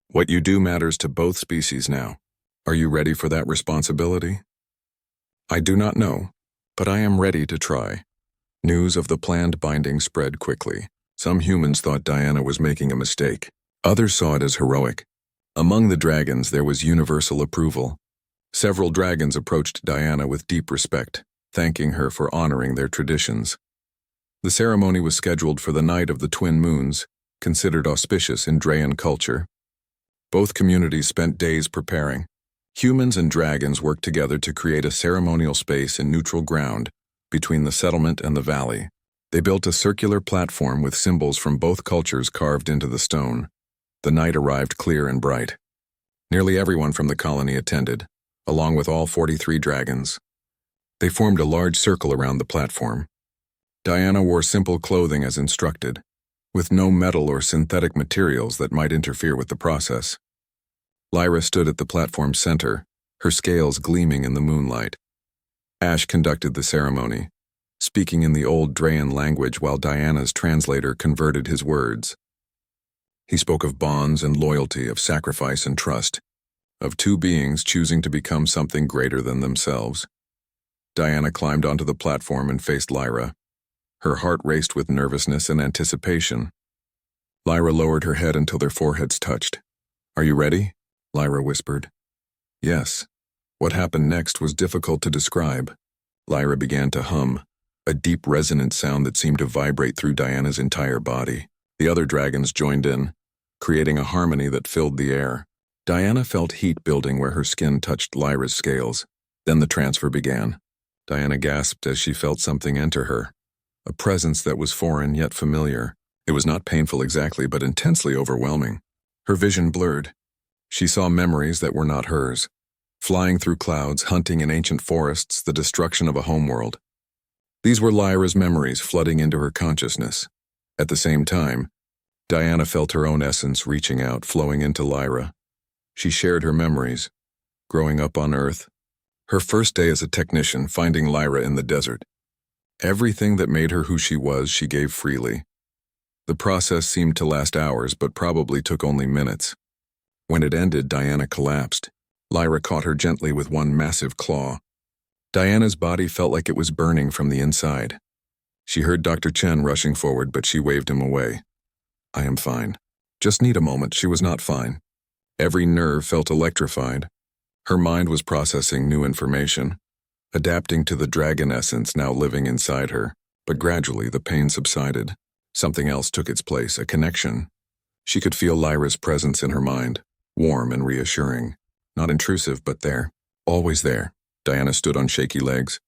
What you do matters to both species now. Are you ready for that responsibility? I do not know, but I am ready to try. News of the planned binding spread quickly. Some humans thought Diana was making a mistake. Others saw it as heroic. Among the dragons, there was universal approval. Several dragons approached Diana with deep respect, thanking her for honoring their traditions. The ceremony was scheduled for the night of the twin moons, considered auspicious in Drayan culture. Both communities spent days preparing. Humans and dragons worked together to create a ceremonial space in neutral ground between the settlement and the valley. They built a circular platform with symbols from both cultures carved into the stone. The night arrived clear and bright. Nearly everyone from the colony attended, along with all 43 dragons. They formed a large circle around the platform. Diana wore simple clothing as instructed, with no metal or synthetic materials that might interfere with the process. Lyra stood at the platform's center, her scales gleaming in the moonlight. Ash conducted the ceremony, speaking in the old Drayan language while Diana's translator converted his words. He spoke of bonds and loyalty, of sacrifice and trust, of two beings choosing to become something greater than themselves. Diana climbed onto the platform and faced Lyra. Her heart raced with nervousness and anticipation. Lyra lowered her head until their foreheads touched. Are you ready? Lyra whispered. Yes. What happened next was difficult to describe. Lyra began to hum, a deep resonant sound that seemed to vibrate through Diana's entire body. The other dragons joined in, creating a harmony that filled the air. Diana felt heat building where her skin touched Lyra's scales. Then the transfer began. Diana gasped as she felt something enter her, a presence that was foreign yet familiar. It was not painful exactly, but intensely overwhelming. Her vision blurred. She saw memories that were not hers. Flying through clouds, hunting in ancient forests, the destruction of a homeworld. These were Lyra's memories flooding into her consciousness. At the same time, Diana felt her own essence reaching out, flowing into Lyra. She shared her memories, growing up on Earth, her first day as a technician, finding Lyra in the desert. Everything that made her who she was, she gave freely. The process seemed to last hours, but probably took only minutes. When it ended, Diana collapsed. Lyra caught her gently with one massive claw. Diana's body felt like it was burning from the inside. She heard Dr. Chen rushing forward, but she waved him away. "I am fine. Just need a moment." She was not fine. Every nerve felt electrified. Her mind was processing new information, adapting to the dragon essence now living inside her. But gradually the pain subsided. Something else took its place, a connection. She could feel Lyra's presence in her mind, warm and reassuring. Not intrusive, but there. Always there. Diana stood on shaky legs.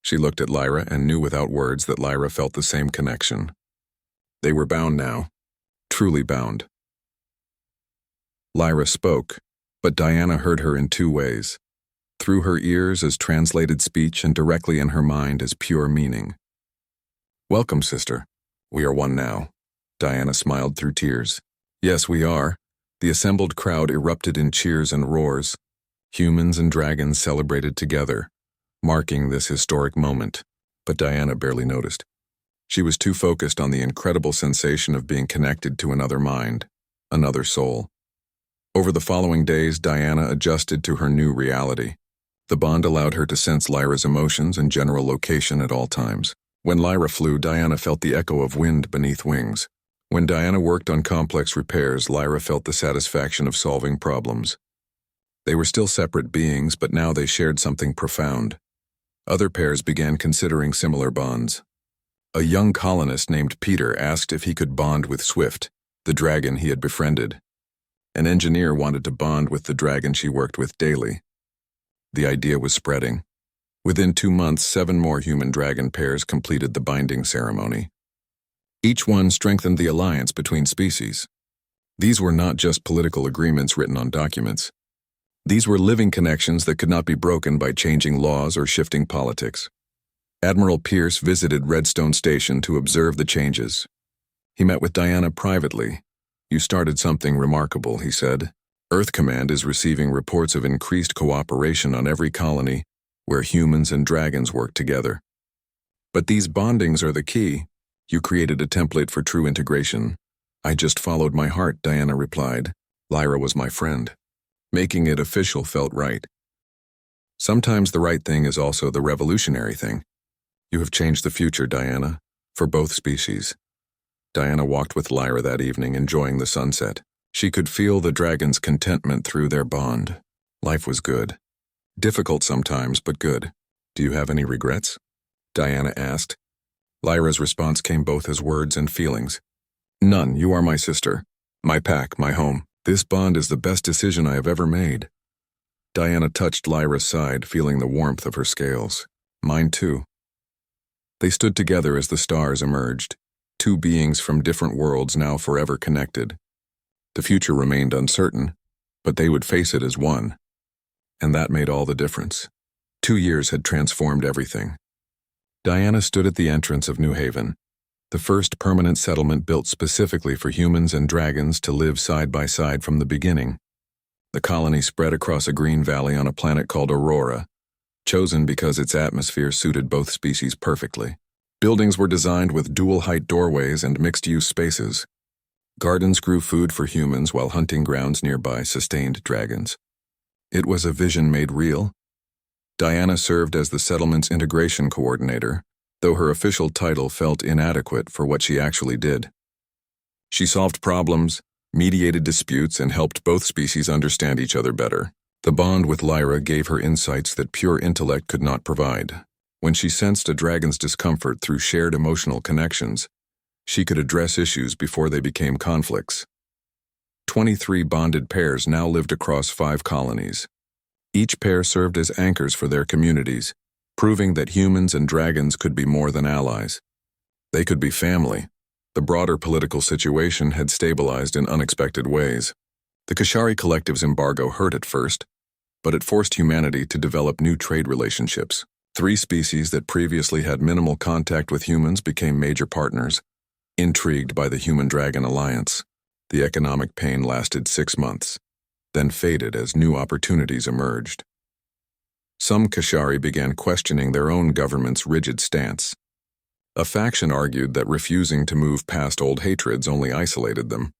She looked at Lyra and knew without words that Lyra felt the same connection. They were bound now. Truly bound. Lyra spoke, but Diana heard her in two ways. Through her ears as translated speech and directly in her mind as pure meaning. "Welcome, sister. We are one now." Diana smiled through tears. "Yes, we are." The assembled crowd erupted in cheers and roars. Humans and dragons celebrated together, marking this historic moment, but Diana barely noticed. She was too focused on the incredible sensation of being connected to another mind, another soul. Over the following days, Diana adjusted to her new reality. The bond allowed her to sense Lyra's emotions and general location at all times. When Lyra flew, Diana felt the echo of wind beneath wings. When Diana worked on complex repairs, Lyra felt the satisfaction of solving problems. They were still separate beings, but now they shared something profound. Other pairs began considering similar bonds. A young colonist named Peter asked if he could bond with Swift, the dragon he had befriended. An engineer wanted to bond with the dragon she worked with daily. The idea was spreading. Within 2 months, 7 more human-dragon pairs completed the binding ceremony. Each one strengthened the alliance between species. These were not just political agreements written on documents. These were living connections that could not be broken by changing laws or shifting politics. Admiral Pierce visited Redstone Station to observe the changes. He met with Diana privately. "You started something remarkable," he said. "Earth Command is receiving reports of increased cooperation on every colony where humans and dragons work together. But these bondings are the key. You created a template for true integration." "I just followed my heart," Diana replied. "Lyra was my friend. Making it official felt right. Sometimes the right thing is also the revolutionary thing. You have changed the future, Diana, for both species." Diana walked with Lyra that evening, enjoying the sunset. She could feel the dragon's contentment through their bond. Life was good. Difficult sometimes, but good. "Do you have any regrets?" Diana asked. Lyra's response came both as words and feelings. "None. You are my sister, my pack, my home. This bond is the best decision I have ever made." Diana touched Lyra's side, feeling the warmth of her scales. "Mine too." They stood together as the stars emerged. 2 beings from different worlds now forever connected. The future remained uncertain, but they would face it as one. And that made all the difference. 2 years had transformed everything. Diana stood at the entrance of New Haven, the first permanent settlement built specifically for humans and dragons to live side by side from the beginning. The colony spread across a green valley on a planet called Aurora, chosen because its atmosphere suited both species perfectly. Buildings were designed with dual-height doorways and mixed-use spaces. Gardens grew food for humans while hunting grounds nearby sustained dragons. It was a vision made real. Diana served as the settlement's integration coordinator, though her official title felt inadequate for what she actually did. She solved problems, mediated disputes, and helped both species understand each other better. The bond with Lyra gave her insights that pure intellect could not provide. When she sensed a dragon's discomfort through shared emotional connections, she could address issues before they became conflicts. 23 bonded pairs now lived across 5 colonies. Each pair served as anchors for their communities, proving that humans and dragons could be more than allies. They could be family. The broader political situation had stabilized in unexpected ways. The Kashari Collective's embargo hurt at first, but it forced humanity to develop new trade relationships. 3 species that previously had minimal contact with humans became major partners, intrigued by the human-dragon alliance. The economic pain lasted 6 months, then faded as new opportunities emerged. Some Kashari began questioning their own government's rigid stance. A faction argued that refusing to move past old hatreds only isolated them.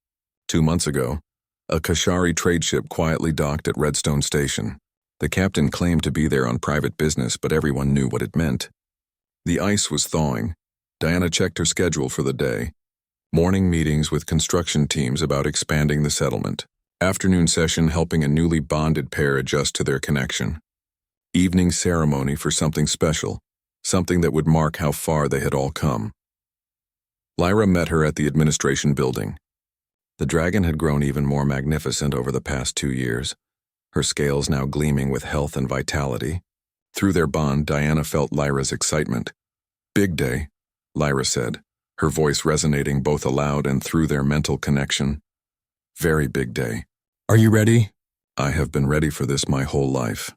2 months ago, a Kashari trade ship quietly docked at Redstone Station. The captain claimed to be there on private business, but everyone knew what it meant. The ice was thawing. Diana checked her schedule for the day. Morning meetings with construction teams about expanding the settlement. Afternoon session helping a newly bonded pair adjust to their connection. Evening ceremony for something special, something that would mark how far they had all come. Lyra met her at the administration building. The dragon had grown even more magnificent over the past 2 years, her scales now gleaming with health and vitality. Through their bond, Diana felt Lyra's excitement. "Big day," Lyra said, her voice resonating both aloud and through their mental connection. "Very big day. Are you ready?" "I have been ready for this my whole life."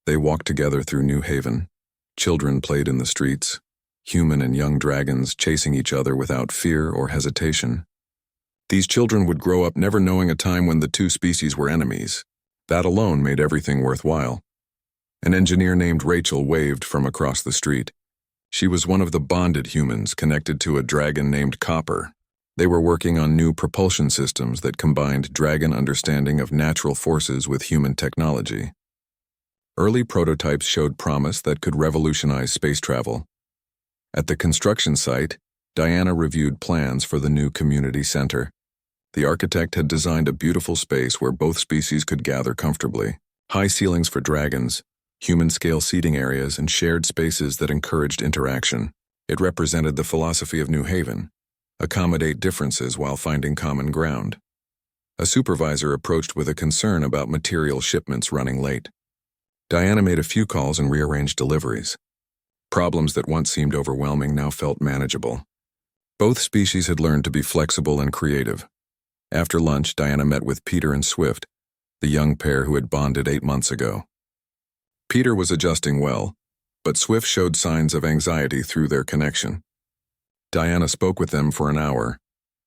They walked together through New Haven. Children played in the streets, human and young dragons chasing each other without fear or hesitation. These children would grow up never knowing a time when the 2 species were enemies. That alone made everything worthwhile. An engineer named Rachel waved from across the street. She was one of the bonded humans connected to a dragon named Copper. They were working on new propulsion systems that combined dragon understanding of natural forces with human technology. Early prototypes showed promise that could revolutionize space travel. At the construction site, Diana reviewed plans for the new community center. The architect had designed a beautiful space where both species could gather comfortably. High ceilings for dragons, human-scale seating areas, and shared spaces that encouraged interaction. It represented the philosophy of New Haven: accommodate differences while finding common ground. A supervisor approached with a concern about material shipments running late. Diana made a few calls and rearranged deliveries. Problems that once seemed overwhelming now felt manageable. Both species had learned to be flexible and creative. After lunch, Diana met with Peter and Swift, the young pair who had bonded 8 months ago. Peter was adjusting well, but Swift showed signs of anxiety through their connection. Diana spoke with them for an hour,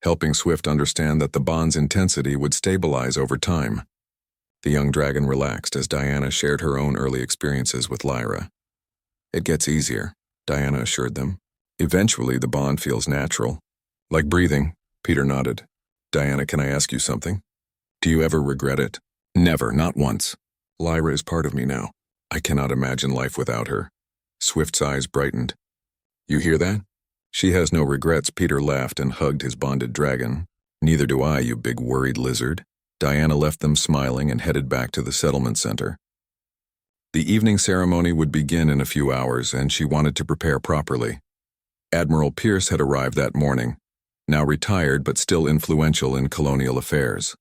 helping Swift understand that the bond's intensity would stabilize over time. The young dragon relaxed as Diana shared her own early experiences with Lyra. "It gets easier," Diana assured them. "Eventually, the bond feels natural. Like breathing," Peter nodded. "Diana, can I ask you something? Do you ever regret it?" "Never, not once. Lyra is part of me now. I cannot imagine life without her." Swift's eyes brightened. "You hear that? She has no regrets." Peter laughed and hugged his bonded dragon. "Neither do I, you big worried lizard." Diana left them smiling and headed back to the settlement center. The evening ceremony would begin in a few hours, and she wanted to prepare properly. Admiral Pierce had arrived that morning, now retired but still influential in colonial affairs.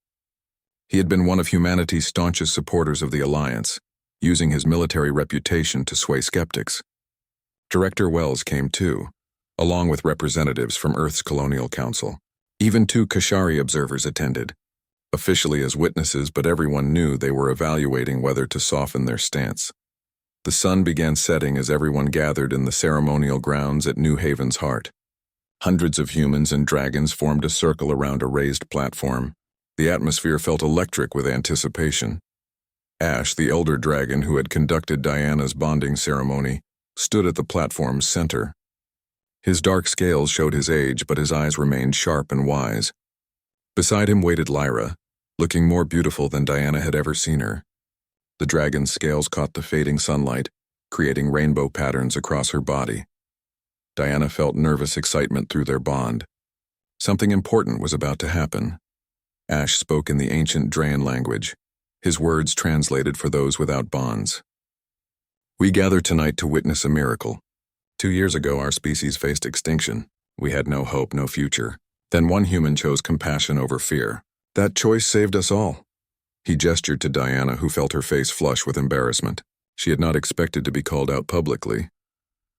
He had been one of humanity's staunchest supporters of the Alliance, using his military reputation to sway skeptics. Director Wells came too, along with representatives from Earth's Colonial Council. Even 2 Kashari observers attended, officially as witnesses, but everyone knew they were evaluating whether to soften their stance. The sun began setting as everyone gathered in the ceremonial grounds at New Haven's heart. Hundreds of humans and dragons formed a circle around a raised platform. The atmosphere felt electric with anticipation. Ash, the elder dragon who had conducted Diana's bonding ceremony, stood at the platform's center. His dark scales showed his age, but his eyes remained sharp and wise. Beside him waited Lyra, looking more beautiful than Diana had ever seen her. The dragon's scales caught the fading sunlight, creating rainbow patterns across her body. Diana felt nervous excitement through their bond. Something important was about to happen. Ash spoke in the ancient Draen language, his words translated for those without bonds. We gather tonight to witness a miracle. 2 years ago, our species faced extinction. We had no hope, no future. Then one human chose compassion over fear. That choice saved us all. He gestured to Diana, who felt her face flush with embarrassment. She had not expected to be called out publicly.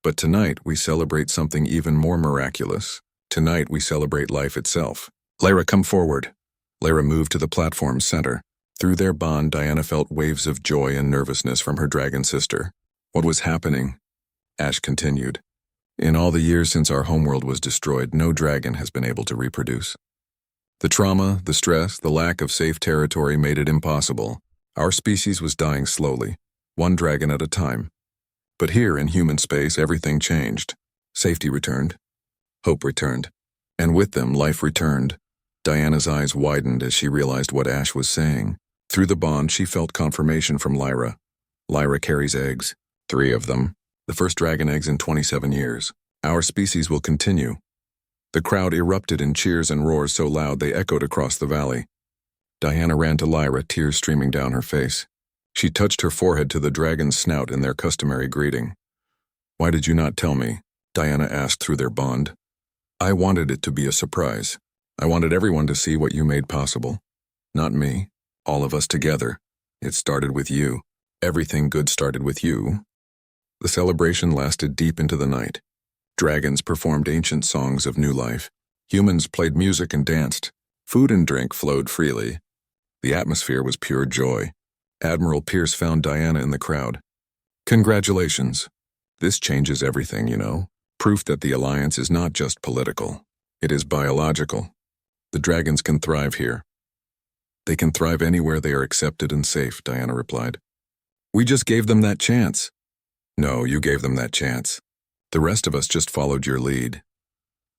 But tonight, we celebrate something even more miraculous. Tonight, we celebrate life itself. Lyra, come forward. Lyra moved to the platform's center. Through their bond, Diana felt waves of joy and nervousness from her dragon sister. What was happening? Ash continued. In all the years since our homeworld was destroyed, no dragon has been able to reproduce. The trauma, the stress, the lack of safe territory made it impossible. Our species was dying slowly, one dragon at a time. But here in human space, everything changed. Safety returned. Hope returned. And with them, life returned. Diana's eyes widened as she realized what Ash was saying. Through the bond, she felt confirmation from Lyra. Lyra carries eggs, 3 of them, the first dragon eggs in 27 years. Our species will continue. The crowd erupted in cheers and roars so loud they echoed across the valley. Diana ran to Lyra, tears streaming down her face. She touched her forehead to the dragon's snout in their customary greeting. "Why did you not tell me?" Diana asked through their bond. "I wanted it to be a surprise. I wanted everyone to see what you made possible. Not me, all of us together. It started with you. Everything good started with you." The celebration lasted deep into the night. Dragons performed ancient songs of new life. Humans played music and danced. Food and drink flowed freely. The atmosphere was pure joy. Admiral Pierce found Diana in the crowd. "Congratulations. This changes everything, you know. Proof that the alliance is not just political. It is biological. The dragons can thrive here." "They can thrive anywhere they are accepted and safe," Diana replied. "We just gave them that chance." "No, you gave them that chance. The rest of us just followed your lead."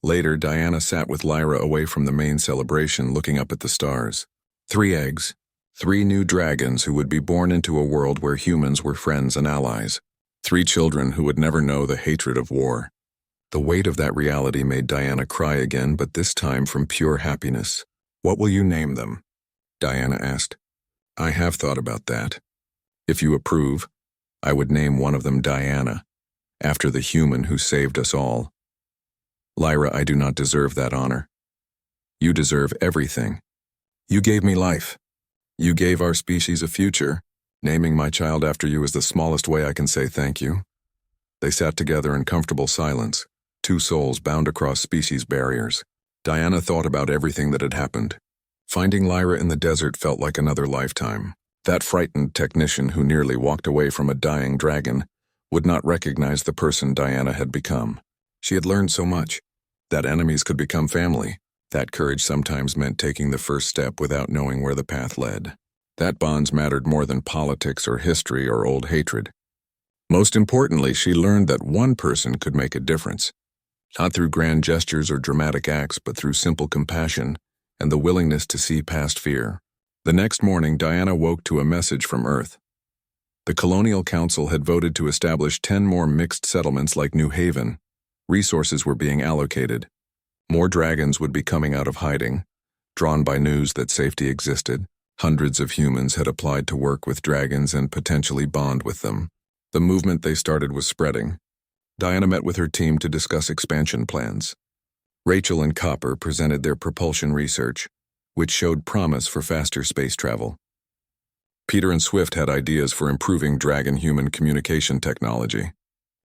Later, Diana sat with Lyra away from the main celebration, looking up at the stars. 3 eggs, 3 new dragons who would be born into a world where humans were friends and allies. 3 children who would never know the hatred of war. The weight of that reality made Diana cry again, but this time from pure happiness. "What will you name them?" Diana asked. "I have thought about that. If you approve, I would name one of them Diana, after the human who saved us all." "Lyra, I do not deserve that honor. You deserve everything. You gave me life. You gave our species a future. Naming my child after you is the smallest way I can say thank you." They sat together in comfortable silence, 2 souls bound across species barriers. Diana thought about everything that had happened. Finding Lyra in the desert felt like another lifetime. That frightened technician who nearly walked away from a dying dragon would not recognize the person Diana had become. She had learned so much. That enemies could become family. That courage sometimes meant taking the first step without knowing where the path led. That bonds mattered more than politics or history or old hatred. Most importantly, she learned that one person could make a difference. Not through grand gestures or dramatic acts, but through simple compassion and the willingness to see past fear. The next morning, Diana woke to a message from Earth. The Colonial Council had voted to establish 10 more mixed settlements like New Haven. Resources were being allocated. More dragons would be coming out of hiding. Drawn by news that safety existed, hundreds of humans had applied to work with dragons and potentially bond with them. The movement they started was spreading. Diana met with her team to discuss expansion plans. Rachel and Copper presented their propulsion research, which showed promise for faster space travel. Peter and Swift had ideas for improving dragon-human communication technology.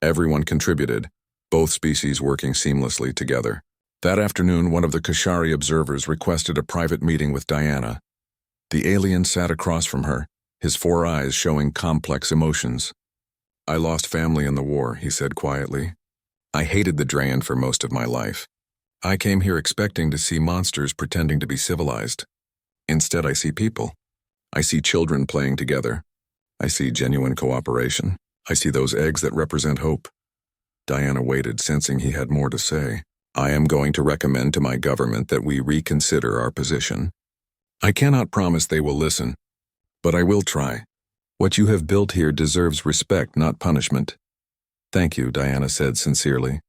Everyone contributed, both species working seamlessly together. That afternoon, one of the Kashari observers requested a private meeting with Diana. The alien sat across from her, his 4 eyes showing complex emotions. "I lost family in the war," he said quietly. "I hated the Draen for most of my life. I came here expecting to see monsters pretending to be civilized. Instead, I see people. I see children playing together. I see genuine cooperation. I see those eggs that represent hope." Diana waited, sensing he had more to say. "I am going to recommend to my government that we reconsider our position. I cannot promise they will listen, but I will try. What you have built here deserves respect, not punishment." "Thank you," Diana said sincerely.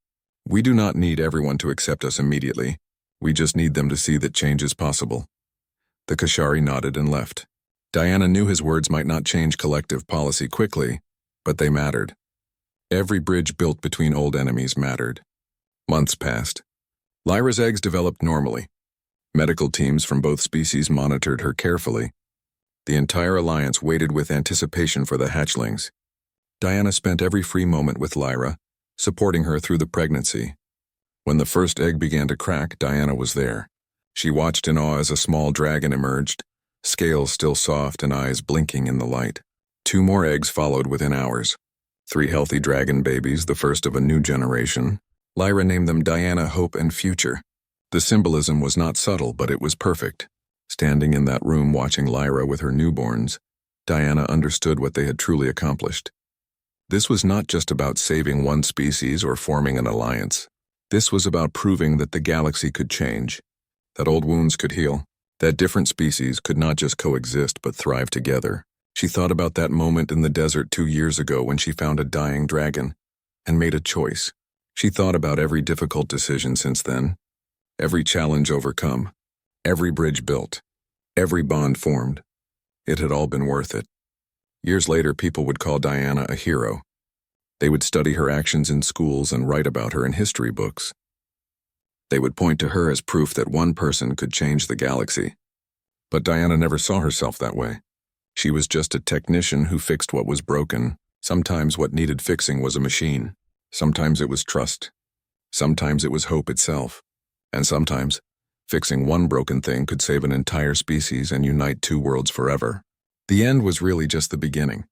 "We do not need everyone to accept us immediately. We just need them to see that change is possible." The Kashari nodded and left. Diana knew his words might not change collective policy quickly, But they mattered. Every bridge built between old enemies mattered. Months passed. Lyra's eggs developed normally. Medical teams from both species monitored her carefully. The entire alliance waited with anticipation for the hatchlings. Diana spent every free moment with Lyra, supporting her through the pregnancy. When the first egg began to crack, Diana was there. She watched in awe as a small dragon emerged, scales still soft and eyes blinking in the light. 2 more eggs followed within hours. 3 healthy dragon babies, the first of a new generation. Lyra named them Diana, Hope, and Future. The symbolism was not subtle, but it was perfect. Standing in that room watching Lyra with her newborns, Diana understood what they had truly accomplished. This was not just about saving one species or forming an alliance. This was about proving that the galaxy could change, that old wounds could heal, that different species could not just coexist but thrive together. She thought about that moment in the desert 2 years ago when she found a dying dragon and made a choice. She thought about every difficult decision since then, every challenge overcome, every bridge built, every bond formed. It had all been worth it. Years later, people would call Diana a hero. They would study her actions in schools and write about her in history books. They would point to her as proof that one person could change the galaxy. But Diana never saw herself that way. She was just a technician who fixed what was broken. Sometimes what needed fixing was a machine. Sometimes it was trust. Sometimes it was hope itself. And sometimes, fixing one broken thing could save an entire species and unite 2 worlds forever. The end was really just the beginning.